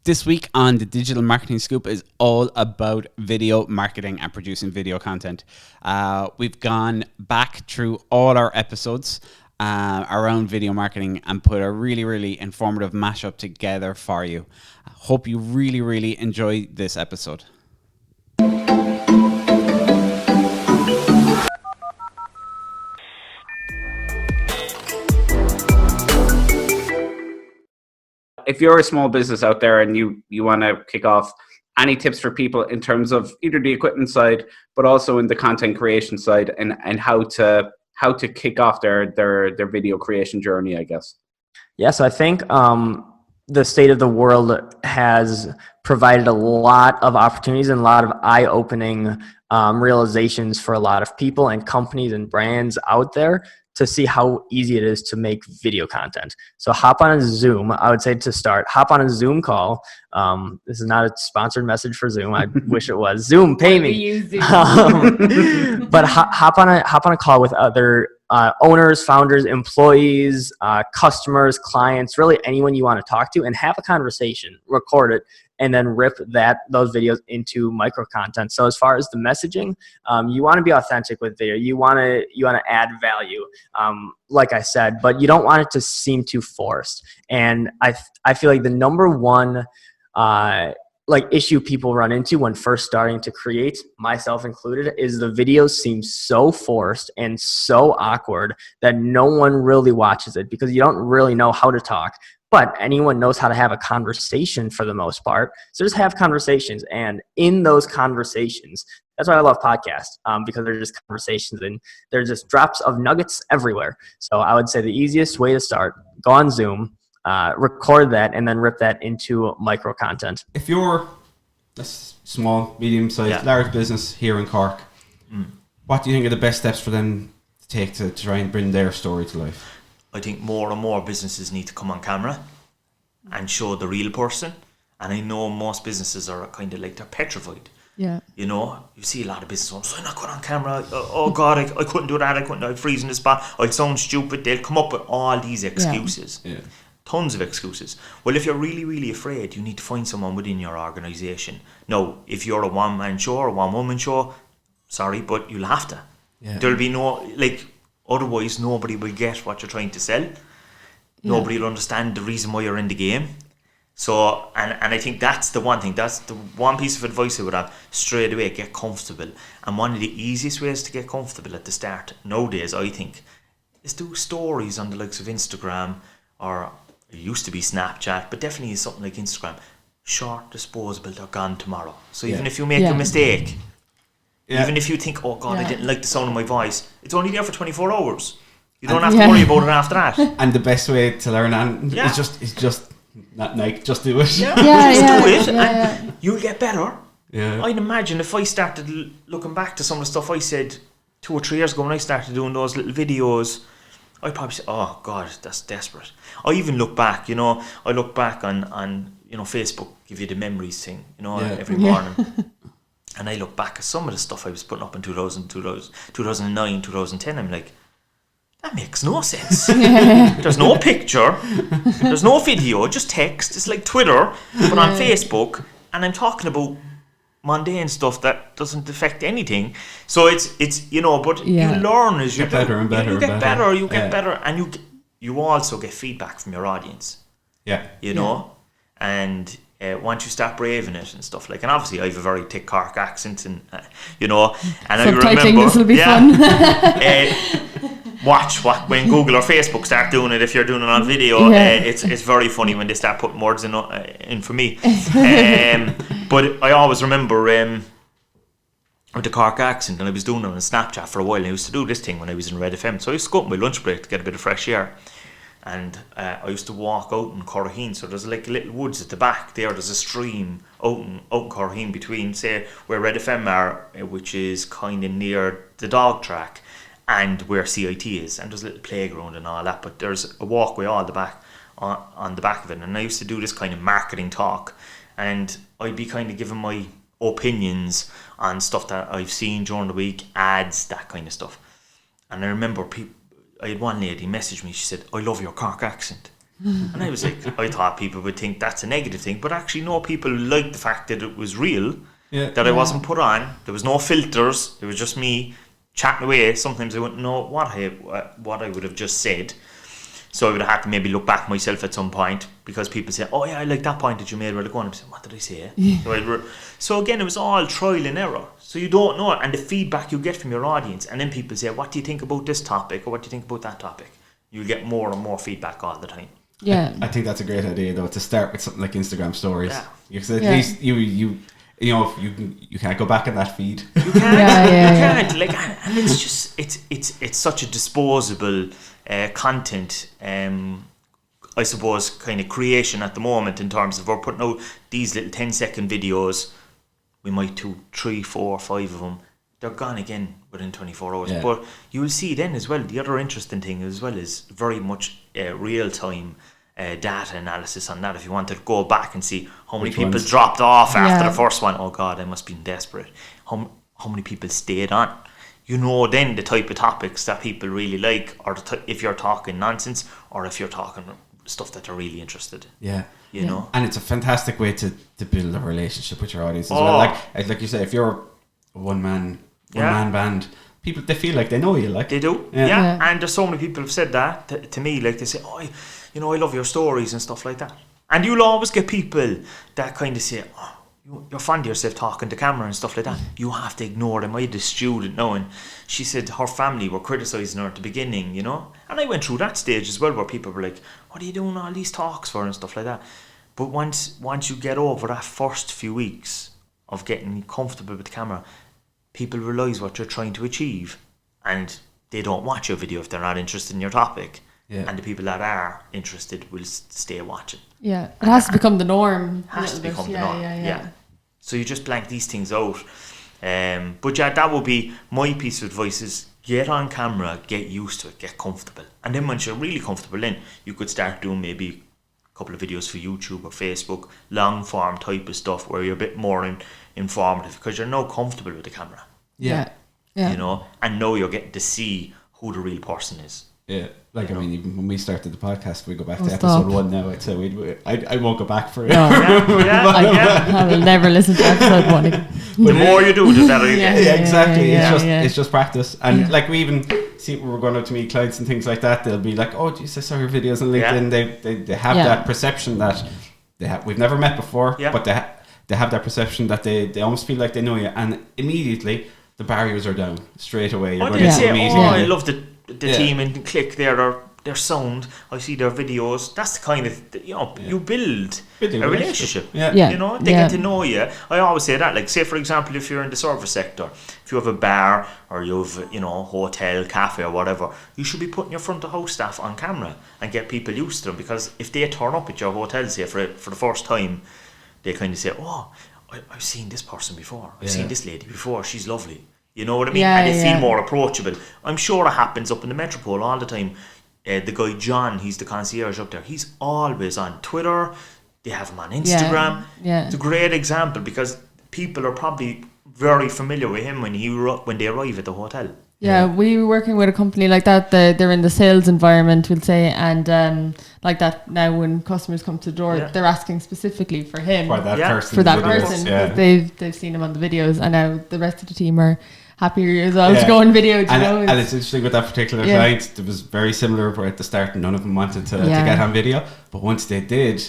This week on the Digital Marketing Scoop is all about video marketing and producing video content. We've gone back through all our episodes around video marketing and put a really, really informative mashup together for you. I hope you really, really enjoy this episode. If you're a small business out there and you want to kick off, any tips for people in terms of either the equipment side, but also in the content creation side, and how to kick off their video creation journey, I guess? Yeah, so I think the state of the world has provided a lot of opportunities and a lot of eye-opening realizations for a lot of people and companies and brands out there to see how easy it is to make video content. So hop on a Zoom. I would say to start, hop on a Zoom call. This is not a sponsored message for Zoom. I wish it was. Zoom, pay me. But hop on a call with other owners, founders, employees, customers, clients, really anyone you want to talk to, and have a conversation. Record it, and then rip those videos into micro content. So as far as the messaging, you want to be authentic with video. You want to add value, like I said, but you don't want it to seem too forced. And I feel like the number one issue people run into when first starting to create, myself included, is the videos seem so forced and so awkward that no one really watches it because you don't really know how to talk. But anyone knows how to have a conversation for the most part. So just have conversations. And in those conversations, that's why I love podcasts, because they're just conversations and they're just drops of nuggets everywhere. So I would say the easiest way to start, go on Zoom, record that, and then rip that into micro content. If you're a small, medium-sized, large business here in Cork, what do you think are the best steps for them to take to try and bring their story to life? I think more and more businesses need to come on camera and show the real person. And I know most businesses are kind of like, they're petrified. Yeah. You know, you see a lot of business owners, I'm not going on camera. Oh God, I couldn't do that. I'd freeze in the spot. I'd sound stupid. They'll come up with all these excuses. Yeah. Tons of excuses. Well, if you're really, really afraid, you need to find someone within your organisation. Now, if you're a one-man show or a one-woman show, sorry, but you'll have to. Yeah. There'll be no, otherwise nobody will get what you're trying to sell. Yeah. Nobody will understand the reason why you're in the game. So, and I think that's the one thing, that's the one piece of advice I would have straight away: get comfortable. And one of the easiest ways to get comfortable at the start nowadays, I think, is do stories on the likes of Instagram, or it used to be Snapchat, but definitely is something like Instagram. Short, disposable, they're gone tomorrow. So even if you make a mistake, even if you think, oh God, I didn't like the sound of my voice, it's only there for 24 hours. You don't have to worry about it after that. And the best way to learn is just not like, just do it. Just do it, and you'll get better. Yeah. I'd imagine if I started looking back to some of the stuff I said 2 or 3 years ago when I started doing those little videos, I'd probably say, oh God, that's desperate. I even look back, I look back on Facebook, give you the memories thing, every morning. And I look back at some of the stuff I was putting up in 2009, 2010. I'm like, that makes no sense. There's no picture. There's no video, just text. It's like Twitter, but on Facebook. And I'm talking about mundane stuff that doesn't affect anything. So it's but you learn as you get better and better. You get better, you get better. And you also get feedback from your audience. Yeah. And once you start braving it and stuff and obviously I have a very thick Cork accent and and I remember this will be fun. Watch when Google or Facebook start doing it if you're doing it on video. It's very funny when they start putting words in for me. But I always remember with the Cork accent, and I was doing it on Snapchat for a while, and I used to do this thing when I was in Red FM. So I used to go up my lunch break to get a bit of fresh air. And I used to walk out in Corkine, so there's like little woods at the back there. There's a stream out in Corkine between, say, where Red FM are, which is kind of near the dog track, and where CIT is. And there's a little playground and all that, but there's a walkway all the back on the back of it. And I used to do this kind of marketing talk, and I'd be kind of giving my opinions on stuff that I've seen during the week, ads, that kind of stuff. And I remember I had one lady message me. She said, "I love your Cork accent." And I was like, I thought people would think that's a negative thing, but actually no, people liked the fact that it was real, that I wasn't put on, there was no filters, it was just me chatting away. Sometimes I wouldn't know what I would have just said, so I would have had to maybe look back myself at some point, because people say, oh yeah, I like that point that you made, well, go on, and say, what did I say? So again, it was all trial and error, so you don't know it, and the feedback you get from your audience, and then people say, what do you think about this topic, or what do you think about that topic? You get more and more feedback all the time. Yeah, I think that's a great idea though, to start with something like Instagram stories, because at least you know, you can't go back in that feed. You can't. Like, and it's just it's such a disposable content, I suppose, kind of creation at the moment, in terms of we're putting out these little 10-second videos. We might do 3, 4, 5 of them. They're gone again within 24 hours. Yeah. But you will see then as well, the other interesting thing as well is very much real time data analysis on that. If you want to go back and see how many people dropped off after the first one, oh God, I must be desperate. How many people stayed on? You know then the type of topics that people really like, or if you're talking nonsense, or if you're talking stuff that they're really interested in. Yeah. You know? And it's a fantastic way to build a relationship with your audience as well. Like you say, if you're a one-man band, people, they feel like they know you. Like they do. Yeah. And there's so many people have said that to me. Like, they say, oh, I love your stories and stuff like that. And you'll always get people that kind of say, oh, you're fond of yourself talking to camera and stuff like that. You have to ignore them. I had a student now, and she said her family were criticising her at the beginning, you know. And I went through that stage as well, where people were like, what are you doing all these talks for and stuff like that. But once you get over that first few weeks of getting comfortable with the camera, people realise what you're trying to achieve, and they don't watch your video if they're not interested in your topic. Yeah. And the people that are interested will stay watching. Yeah, it has to become the norm. It has to become the norm. Yeah. So you just blank these things out. But yeah, that would be my piece of advice: is get on camera, get used to it, get comfortable, and then once you're really comfortable, then you could start doing maybe a couple of videos for YouTube or Facebook, long form type of stuff where you're a bit more informative, because you're now comfortable with the camera. Yeah. You know, and now you're getting to see who the real person is. Yeah, like, I mean, even when we started the podcast, we go back to episode 1 now. I'd say I won't go back for it. No, I will never listen to episode 1 again. The more you do, the better you get. Yeah, exactly. It's just practice. And like, we even see when we're going out to meet clients and things like that, they'll be like, oh, geez, I saw your videos on LinkedIn. They have that perception that we've never met before, but they have that perception that they almost feel like they know you, and immediately the barriers are down straight away. You're going to meet I love the team in CLIQ there, their sound, I see their videos. That's the kind of, you build a relationship. You know, they get to know you. I always say that, like, say for example, if you're in the service sector, if you have a bar or you have, hotel, cafe or whatever, you should be putting your front of house staff on camera and get people used to them, because if they turn up at your hotel, say for the first time, they kind of say, oh, I've seen this person before, I've seen this lady before, she's lovely. You know what I mean? And they feel more approachable. I'm sure it happens up in the Metropole all the time. The guy John, he's the concierge up there. He's always on Twitter. They have him on Instagram. Yeah. It's a great example, because people are probably very familiar with him when they arrive at the hotel. Yeah, we were working with a company like that. They're in the sales environment, we'll say, and like that now when customers come to the door, they're asking specifically for him. For that person. For that person. They've seen him on the videos, and now the rest of the team are happier as well to go on video. And it's interesting with that particular client, it was very similar at the start. None of them wanted to get on video, but once they did,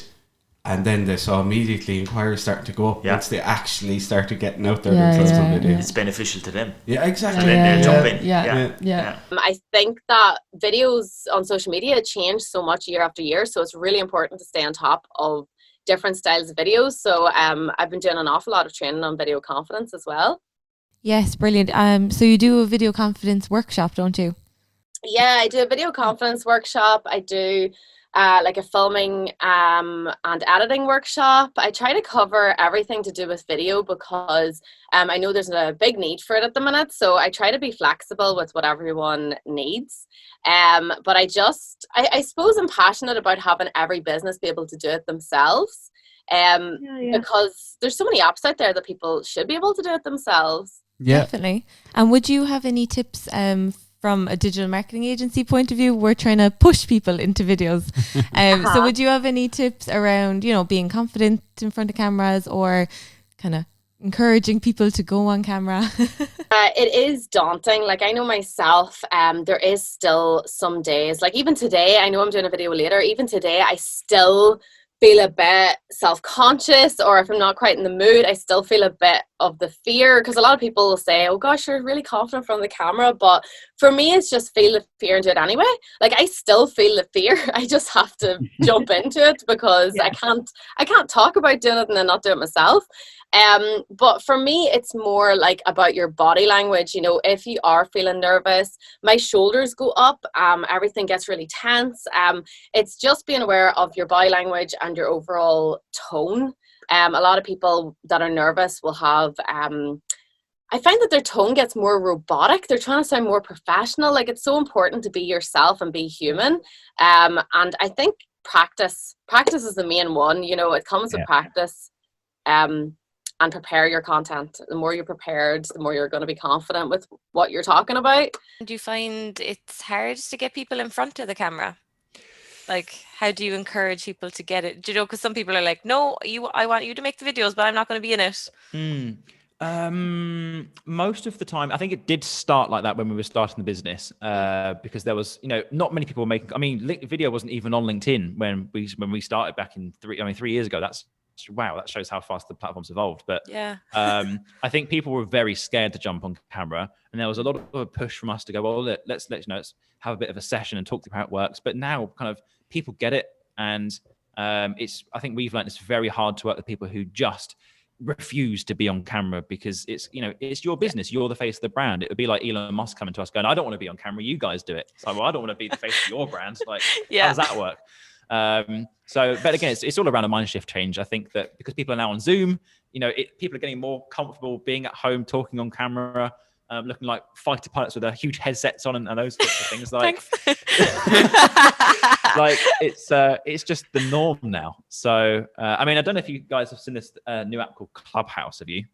and then they saw immediately inquiries starting to go up once they actually started getting out there themselves on video. It's beneficial to them. Yeah, exactly. Then they'll jump in. Yeah. I think that videos on social media change so much year after year, so it's really important to stay on top of different styles of videos. So I've been doing an awful lot of training on video confidence as well. Yes, brilliant. So you do a video confidence workshop, don't you? Yeah, I do a video confidence workshop. I do like a filming and editing workshop. I try to cover everything to do with video, because I know there's a big need for it at the minute. So I try to be flexible with what everyone needs. But I suppose I'm passionate about having every business be able to do it themselves. Because there's so many apps out there that people should be able to do it themselves. Yeah. Definitely. And would you have any tips from a digital marketing agency point of view, we're trying to push people into videos. So would you have any tips around, being confident in front of cameras or kind of encouraging people to go on camera? It is daunting. Like, I know myself, there is still some days, like even today, I know I'm doing a video later, even today I still feel a bit self-conscious, or if I'm not quite in the mood, I still feel a bit of the fear, because a lot of people will say, oh gosh, you're really confident from the camera, but for me it's just feel the fear and do it anyway. Like, I still feel the fear, I just have to jump into it, because I can't talk about doing it and then not do it myself. But for me it's more like about your body language. If you are feeling nervous, my shoulders go up, everything gets really tense. It's just being aware of your body language and your overall tone. A lot of people that are nervous will have I find that their tone gets more robotic. They're trying to sound more professional. Like, it's so important to be yourself and be human. And I think practice is the main one. It comes with practice. And prepare your content. The more you're prepared, the more you're going to be confident with what you're talking about. Do you find it's hard to get people in front of the camera? Like, how do you encourage people to get it? Because some people are like, no, I want you to make the videos, but I'm not going to be in it. Most of the time, I think it did start like that when we were starting the business, because there was, not many people were making. I mean, video wasn't even on LinkedIn when we started back in 3 years ago. Wow, that shows how fast the platform's evolved. But I think people were very scared to jump on camera, and there was a lot of a push from us to go, well, let's have a bit of a session and talk through how it works. But now kind of people get it, and I think we've learned it's very hard to work with people who just refuse to be on camera, because it's your business, you're the face of the brand. It would be like Elon Musk coming to us going, I don't want to be on camera, you guys do it. It's like, well, I don't want to be the face of your brand. Like, how does that work? But again, it's all around a mind shift change. I think that because people are now on Zoom, people are getting more comfortable being at home, talking on camera, looking like fighter pilots with their huge headsets on and those sorts of things. Like, like it's just the norm now. So, I mean, I don't know if you guys have seen this new app called Clubhouse. Have you?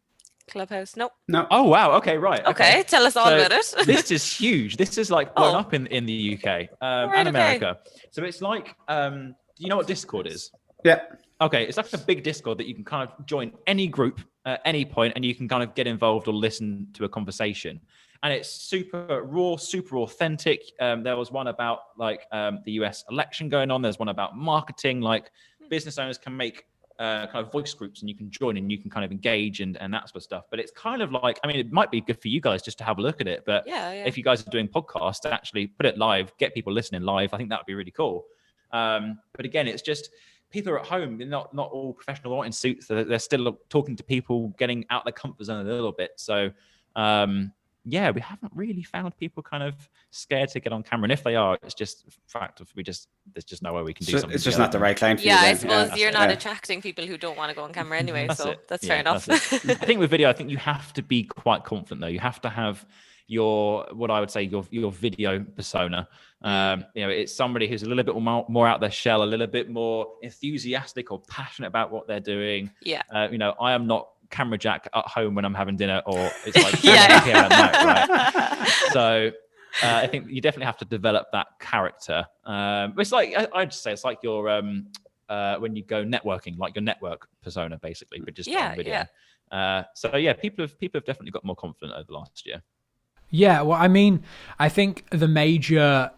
Clubhouse? Nope. No. Oh, wow. Okay, right. Okay, tell us all about it. This is huge. This is like blown up in the UK and America. So it's like, do you know what Discord is? Yeah. Okay, it's like a big Discord that you can kind of join any group at any point, and you can kind of get involved or listen to a conversation. And it's super raw, super authentic. There was one about like the US election going on. There's one about marketing. Like, business owners can make kind of voice groups, and you can join and you can kind of engage and that sort of stuff. But it's kind of like, I mean, it might be good for you guys just to have a look at it. But if you guys are doing podcasts, actually put it live, get people listening live. I think that would be really cool. But again, it's just people are at home. They're not all professional or in suits. They're still talking to people, getting out their comfort zone a little bit. So we haven't really found people kind of scared to get on camera. And if they are, it's just fact of there's just no way we can do something. It's just not the right client for you. I suppose you're not attracting people who don't want to go on camera anyway. That's fair enough. I think with video, I think you have to be quite confident though. You have to have your video persona. It's somebody who's a little bit more out their shell, a little bit more enthusiastic or passionate about what they're doing. I am not camera jack at home when I'm having dinner, or it's like here at night, right? So I think you definitely have to develop that character. It's like I'd say it's like your when you go networking, like your network persona basically, but just on video. People have definitely got more confident over the last year. Yeah, well, I mean, I think the major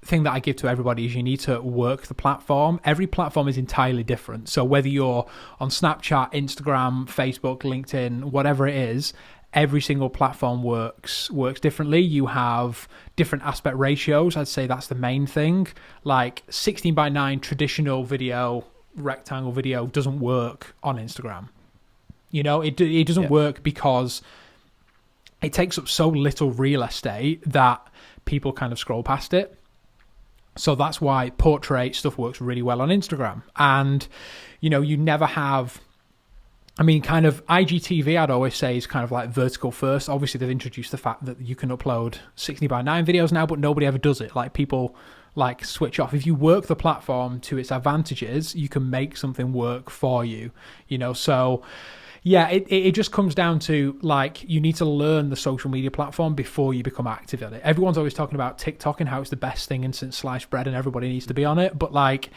thing that I give to everybody is you need to work the platform. Every platform is entirely different. So whether you're on Snapchat, Instagram, Facebook, LinkedIn, whatever it is, every single platform works differently. You have different aspect ratios. I'd say that's the main thing. Like 16:9 traditional video, rectangle video doesn't work on Instagram. It doesn't work because it takes up so little real estate that people kind of scroll past it. So that's why portrait stuff works really well on Instagram. And, you never have, kind of IGTV, I'd always say, is kind of like vertical first. Obviously, they've introduced the fact that you can upload 16:9 videos now, but nobody ever does it. Like, people switch off. If you work the platform to its advantages, you can make something work for you, So Yeah, it just comes down to, like, you need to learn the social media platform before you become active in it. Everyone's always talking about TikTok and how it's the best thing since sliced bread and everybody needs to be on it. But like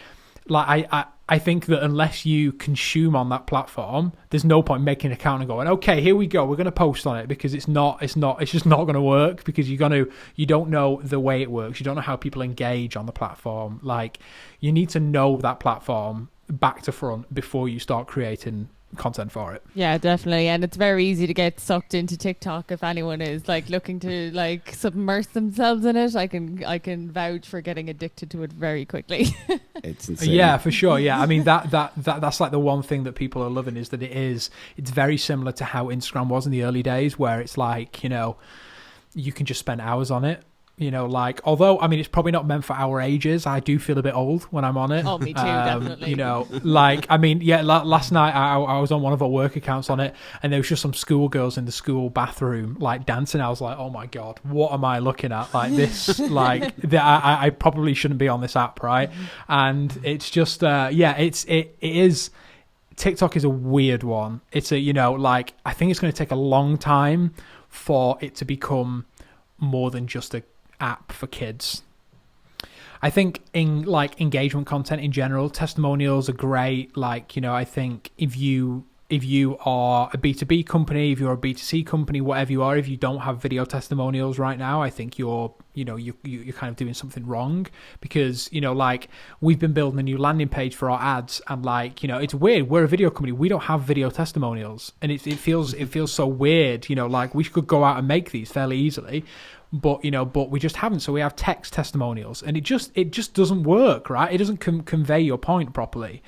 I think that unless you consume on that platform, there's no point making an account and going, okay, here we go, we're going to post on it, because it's just not going to work, because you don't know the way it works. You don't know how people engage on the platform. Like, you need to know that platform back to front before you start creating content for it. Yeah, definitely. And it's very easy to get sucked into TikTok if anyone is like looking to like submerge themselves in it. I can vouch for getting addicted to it very quickly. It's insane. Yeah, for sure. Yeah, I mean that's like the one thing that people are loving, is that it's very similar to how Instagram was in the early days, where it's like, you know, you can just spend hours on it. You know, like, although, I mean, it's probably not meant for our ages. I do feel a bit old when I'm on it. Oh, me too, definitely. You know, like, I mean, yeah, last night I was on one of our work accounts on it, and there was just some schoolgirls in the school bathroom, like, dancing. I was like, oh my God, what am I looking at? Like, this, like, I probably shouldn't be on this app, right? And it's just, it is... TikTok is a weird one. It's a, you know, like, I think it's going to take a long time for it to become more than just a app for kids. I think in like engagement content in general, testimonials are great. Like, you know, I think if you are a B2B company, if you're a B2C company, whatever you are, if you don't have video testimonials right now, I think you're kind of doing something wrong, because, you know, like, we've been building a new landing page for our ads, and like, you know, it's weird. We're a video company. We don't have video testimonials, and it feels so weird. You know, like, we could go out and make these fairly easily, but we just haven't. So we have text testimonials, and it just doesn't work, right? It doesn't convey your point properly,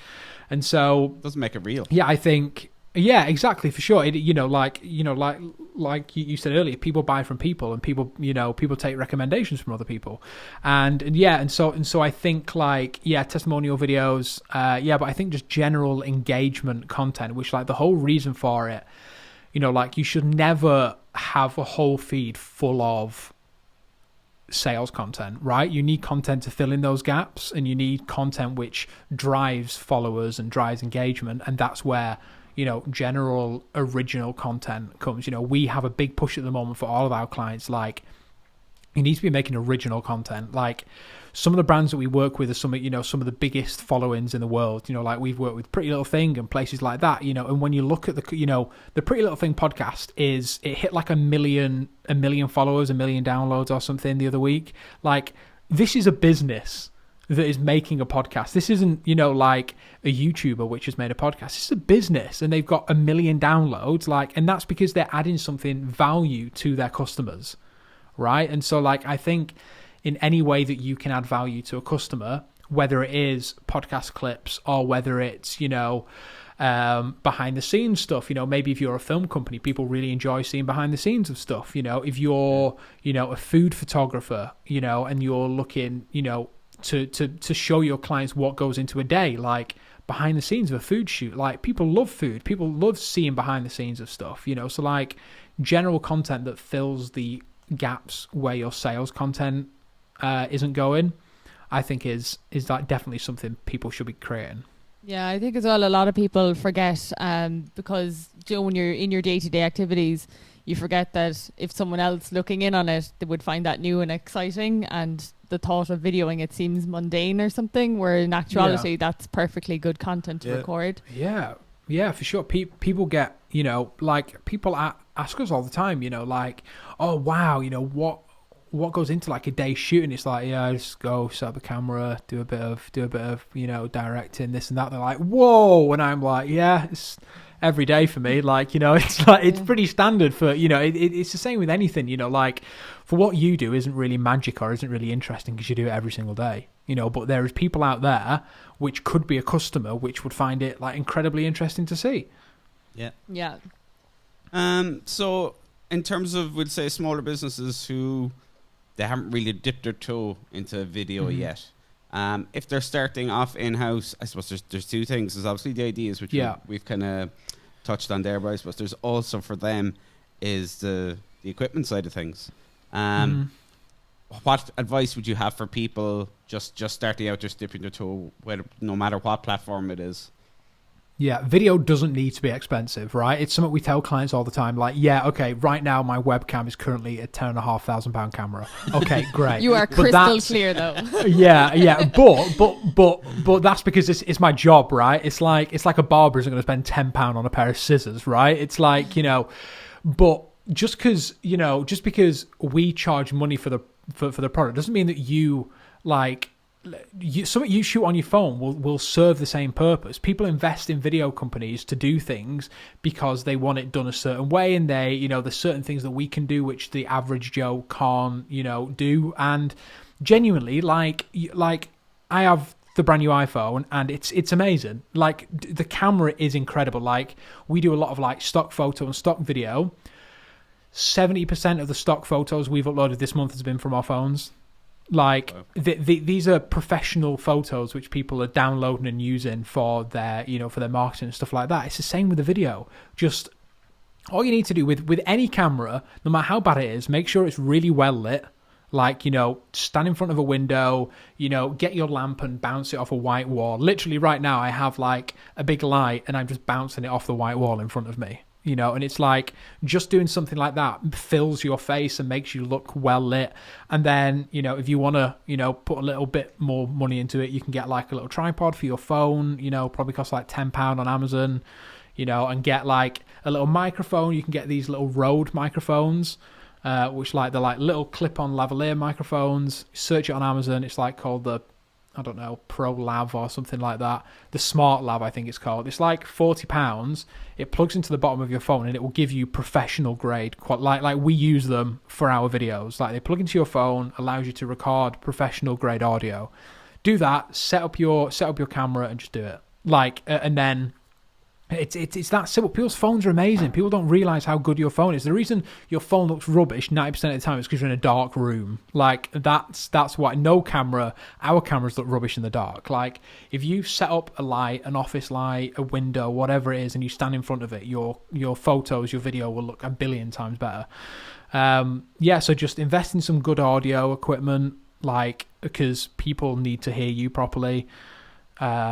and so doesn't make it real. Yeah, I think. Yeah, exactly, for sure. Like you said earlier, people buy from people, and people take recommendations from other people, and so I think, like, yeah, testimonial videos, but I think just general engagement content, which, like, the whole reason for it, you know, like, you should never have a whole feed full of sales content, right? You need content to fill in those gaps, and you need content which drives followers and drives engagement, and that's where, you know, general original content comes. You know, we have a big push at the moment for all of our clients. Like, you need to be making original content. Like, some of the brands that we work with are some of the biggest followings in the world. You know, like, we've worked with Pretty Little Thing and places like that. You know, and when you look at the Pretty Little Thing podcast, it hit like a million followers, 1 million downloads or something the other week. Like, this is a business that is making a podcast. This isn't, you know, like a YouTuber which has made a podcast. This is a business, and they've got 1 million downloads, like, and that's because they're adding something value to their customers, right? And so, like, I think in any way that you can add value to a customer, whether it is podcast clips or whether it's, you know, behind the scenes stuff, you know, maybe if you're a film company, people really enjoy seeing behind the scenes of stuff. You know, if you're, you know, a food photographer, you know, and you're looking, you know, to show your clients what goes into a day, like behind the scenes of a food shoot. Like, people love food. People love seeing behind the scenes of stuff, you know. So, like, general content that fills the gaps where your sales content isn't going, I think is like definitely something people should be creating. Yeah, I think as well, a lot of people forget, because, you know, when you're in your day-to-day activities, you forget that if someone else looking in on it, they would find that new and exciting, and the thought of videoing it seems mundane or something, where in actuality that's perfectly good content to record. Yeah, for sure. People get, you know, like, people ask us all the time, you know, like, oh wow, you know, what goes into like a day shooting? It's like, yeah, I just go set up a camera, do a bit of you know, directing, this and that. They're like, whoa, and I'm like, yeah, it's every day for me. Like, you know, it's like, it's pretty standard for, you know, it's the same with anything, you know, like, for what you do isn't really magic or isn't really interesting because you do it every single day, you know, but there is people out there which could be a customer which would find it, like, incredibly interesting to see. Yeah. So in terms of, we'd say, smaller businesses who they haven't really dipped their toe into video yet, if they're starting off in-house, I suppose there's two things. There's obviously the ideas, which we've kind of touched on there, but I suppose there's also, for them, is the equipment side of things. What advice would you have for people just starting out, just dipping their toe, no matter what platform it is? Yeah, video doesn't need to be expensive, right? It's something we tell clients all the time. Like, yeah, okay, right now my webcam is currently a £10,500 camera. Okay, great. You are crystal clear, though. Yeah, but that's because it's my job, right? It's like a barber isn't going to spend £10 on a pair of scissors, right? It's like, but just because we charge money for the product doesn't mean that you something you shoot on your phone will serve the same purpose. People invest in video companies to do things because they want it done a certain way, and there's certain things that we can do which the average Joe can't, do. And genuinely, like I have the brand new iPhone and it's amazing. Like, the camera is incredible. Like, we do a lot of like stock photo and stock video. 70% of the stock photos we've uploaded this month has been from our phones. Like, these are professional photos which people are downloading and using for their marketing and stuff like that. It's the same with the video. Just all you need to do with any camera, no matter how bad it is, make sure it's really well lit. Like, stand in front of a window, get your lamp and bounce it off a white wall. Literally right now I have like a big light and I'm just bouncing it off the white wall in front of me. And it's like just doing something like that fills your face and makes you look well lit. And then, if you want to, put a little bit more money into it, you can get like a little tripod for your phone, probably costs like £10 on Amazon, and get like a little microphone. You can get these little Rode microphones, which they're like little clip-on lavalier microphones. Search it on Amazon. It's like called the, I don't know, Pro Lav or something like that. The Smart Lav, I think it's called. It's like £40. It plugs into the bottom of your phone and it will give you professional grade. Like we use them for our videos. Like, they plug into your phone, allows you to record professional grade audio. Do that. Set up your camera and just do it. Like, and then it's that simple. People's phones are amazing. People don't realize how good your phone is. The reason your phone looks rubbish 90% of the time is because you're in a dark room. Like, that's why our cameras look rubbish in the dark. Like, if you set up a light, an office light, a window, whatever it is, and you stand in front of it, your photos, your video will look a billion times better. So just invest in some good audio equipment, like, because people need to hear you properly.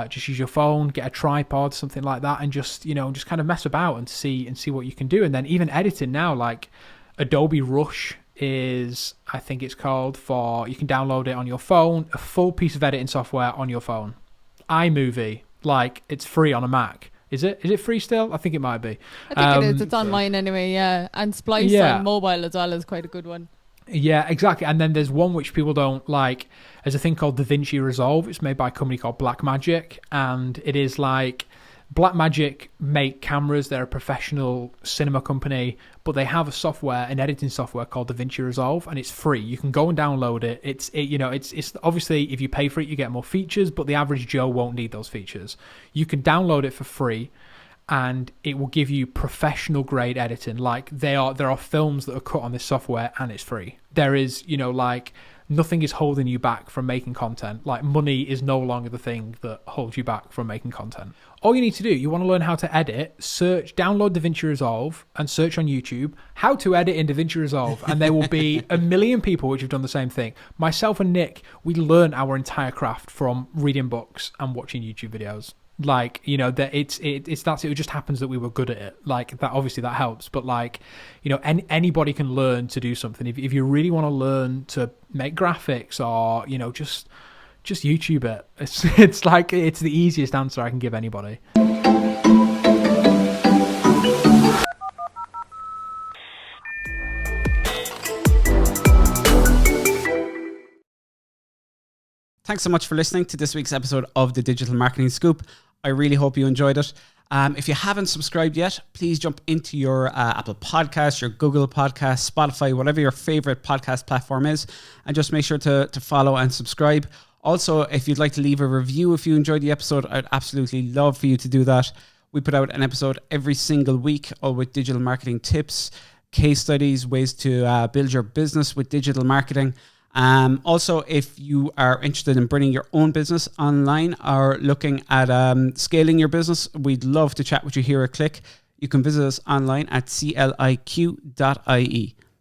Just use your phone, get a tripod, something like that, and just kind of mess about and see what you can do. And then even editing now, like Adobe Rush is, I think it's called, you can download it on your phone, a full piece of editing software on your phone. iMovie, like, it's free on a Mac. Is it free still? I think it might be. I think it is. It's on mine anyway, yeah. And Splice on mobile as well is quite a good one. Yeah, exactly. And then there's one which people don't like. There's a thing called DaVinci Resolve. It's made by a company called Blackmagic, and it is like Blackmagic make cameras. They're a professional cinema company, but they have an editing software called DaVinci Resolve, and it's free. You can go and download it. It's obviously, if you pay for it, you get more features, but the average Joe won't need those features. You can download it for free, and it will give you professional grade editing. Like, there are films that are cut on this software and it's free. There is, nothing is holding you back from making content. Like, money is no longer the thing that holds you back from making content. All you need to do, you want to learn how to edit, download DaVinci Resolve and search on YouTube how to edit in DaVinci Resolve, and there will be a million people which have done the same thing. Myself and Nick, we learned our entire craft from reading books and watching YouTube videos. Like, that it just happens that we were good at it. Like, that, obviously that helps, but like, anybody can learn to do something. If you really want to learn to make graphics, or just YouTube it. It's like, it's the easiest answer I can give anybody. Thanks so much for listening to this week's episode of the Digital Marketing Scoop. I really hope you enjoyed it. If you haven't subscribed yet, please jump into your Apple Podcasts, your Google Podcasts, Spotify, whatever your favorite podcast platform is, and just make sure to follow and subscribe. Also, if you'd like to leave a review if you enjoyed the episode, I'd absolutely love for you to do that. We put out an episode every single week, all with digital marketing tips, case studies, ways to build your business with digital marketing. Also, if you are interested in bringing your own business online or looking at scaling your business, we'd love to chat with you here at CLIQ. You can visit us online at CLIQ.ie.